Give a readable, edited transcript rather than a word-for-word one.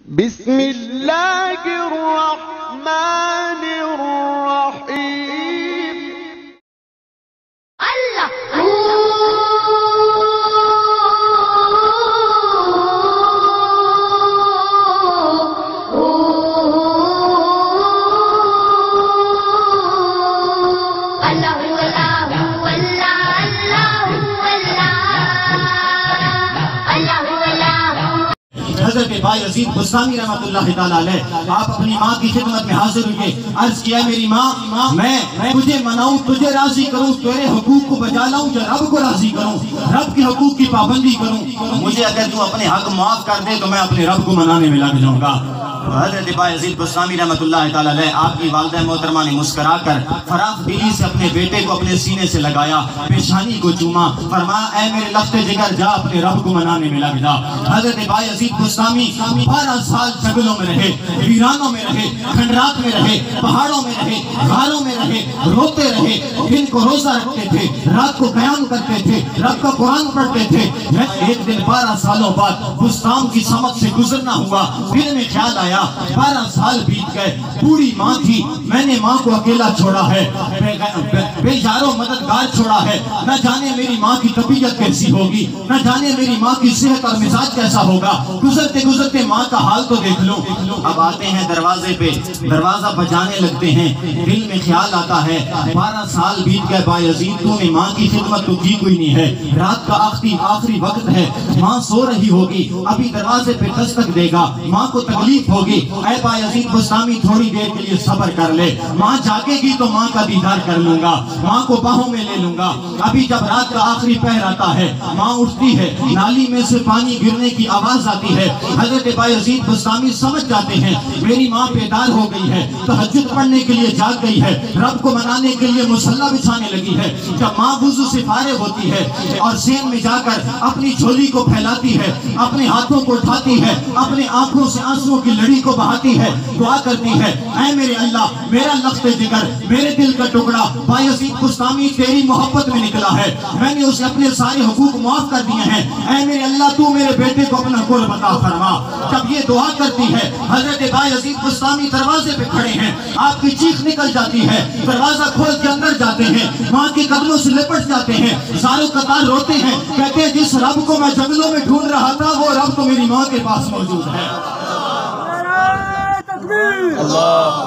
بسم اللہ الرحمن الرحیم اللہ حضرت بایزید بستامی رحمت اللہ تعالیٰ علیہ آپ اپنی ماں کی خدمت میں حاضر ہوئے، عرض کیا میری ماں میں تجھے مناؤں، تجھے راضی کروں، تیرے حقوق کو بجا لاؤں یا رب کو راضی کروں، رب کے حقوق کی پابندی کروں؟ مجھے اگر تو اپنے حق معاف کر دے تو میں اپنے رب کو منانے میں لگ جاؤں گا۔ حضرت بایزید بستامی رحمت اللہ تعالیٰ علیہ آپ کی والدہ محترمہ نے مسکرا کر فراخ دلی سے اپنے بیٹے کو اپنے سینے سے لگایا، پیشانی کو چوما، فرمایا اے میرے لفظ جگر جا اپنے رب کو منانے میں لگ جا۔ حضرت بایزید بستامی 12 سال جنگلوں میں رہے، ویرانوں میں رہے، کھنڈرات میں رہے، پہاڑوں میں رہے، غاروں میں رہے، روتے رہے، دن کو روزہ رکھتے تھے، رات کو قیام کرتے تھے، رب کا قرآن پڑھتے تھے۔ ایک دن 12 سالوں بعد بستام کی سمت سے گزرنا ہوا، دل میں خیال آیا 12 سال بیت گئے، بوڑھی ماں تھی، میں نے ماں کو اکیلا چھوڑا ہے، بے یارو مددگار چھوڑا ہے، نہ جانے میری ماں کی طبیعت کیسی ہوگی، نہ جانے میری ماں کی صحت اور مزاج کیسا ہوگا، گزرتے گزرتے ماں کا حال تو دیکھ لوں۔ اب آتے ہیں دروازے پہ، دروازہ بجانے لگتے ہیں، دل میں خیال آتا ہے 12 سال بیت گئے بایزید، تو نے ماں کی خدمت تو کی کوئی نہیں ہے، رات کا آخری وقت ہے، ماں سو رہی ہوگی، ابھی دروازے پہ دستک دے گا، ماں کو تکلیف ہوگی، اے بایزید بستامی تھوڑی دیر کے لیے صبر کر لے، ماں جاگے گی تو ماں کا دیدار کر لوں گا، ماں کو باہوں میں لے لوں گا۔ ابھی جب رات کا آخری پہر آتا ہے، ماں اٹھتی ہے، نالی میں سے پانی گرنے کی آواز آتی ہے، حضرت بایزید بستامی سمجھ جاتے ہیں میری ماں بیدار ہو گئی ہے، تہجد پڑھنے کے لیے جاگ گئی ہے، رب کو منانے کے لیے مصلی بچھانے لگی ہے۔ جب ماں وضو سے فارغ ہوتی ہے اور سین میں جا کر اپنی جھولی کو پھیلاتی ہے، اپنے ہاتھوں کو اٹھاتی ہے، اپنے آنکھوں سے آنسوؤں کی لڑی کو بہاتی ہے، دعا کرتی ہے اے میرے اللہ، میرا لخت جگر، میرے دل کا ٹکڑا بایزید بستامی تیری محبت میں نکلا ہے، میں نے اسے اپنے سارے حقوق معاف کر دیے ہیں، اے میرے اللہ تو میرے بیٹے کو اپنا قرب عطا فرما۔ جب یہ دعا کرتی ہے حضرت بایزید بستامی دروازے پہ کھڑے ہیں، آپ کی چیخ نکل جاتی ہے، دروازہ کھول کے اندر جاتے ہیں، ماں کے قدموں سے لپٹ جاتے ہیں، زارو قطار روتے ہیں، کہتے ہیں جس رب کو میں جنگلوں میں ڈھونڈ رہا تھا وہ رب تو میری ماں کے پاس موجود ہے۔ اللہ